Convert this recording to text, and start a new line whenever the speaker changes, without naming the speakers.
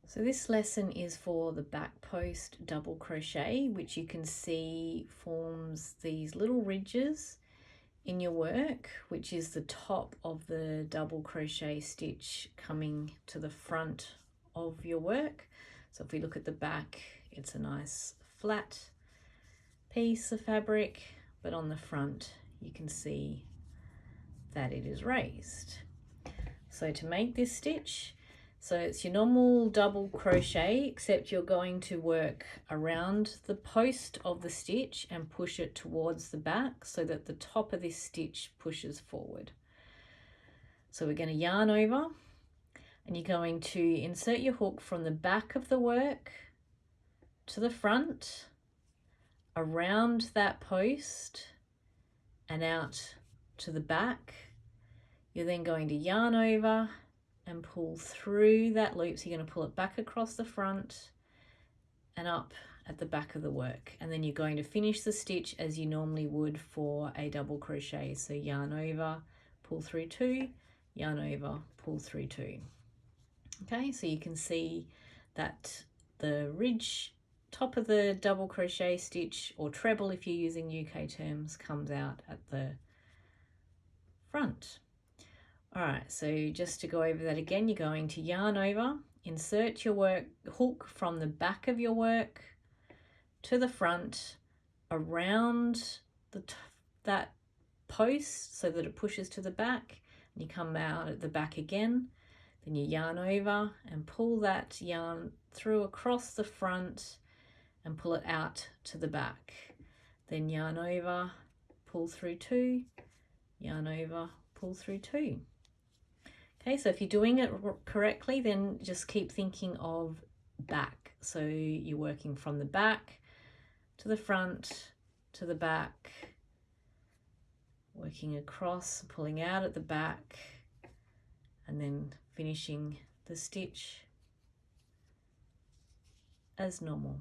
So this lesson is for the back post double crochet, which you can see forms these little ridges in your work, which is the top of the double crochet stitch coming to the front of your work. So if we look at the back, it's a nice flat piece of fabric, but on the front you can see that it is raised. So to make this stitch, so it's your normal double crochet, except you're going to work around the post of the stitch and push it towards the back so that the top of this stitch pushes forward. So we're going to yarn over, and you're going to insert your hook from the back of the work to the front, around that post and out to the back. You're then going to yarn over and pull through that loop. So you're going to pull it back across the front and up at the back of the work. And then you're going to finish the stitch as you normally would for a double crochet. So yarn over, pull through two, yarn over, pull through two. Okay, so you can see that the ridge, top of the double crochet stitch, or treble if you're using UK terms, comes out at the front. All right, so just to go over that again, you're going to yarn over, insert your hook from the back of your work to the front, around that post so that it pushes to the back, and you come out at the back again. Then you yarn over and pull that yarn through across the front and pull it out to the back. Then yarn over, pull through two, yarn over, pull through two. Okay, so if you're doing it correctly, then just keep thinking of back. So you're working from the back to the front to the back, working across, pulling out at the back, and then finishing the stitch as normal.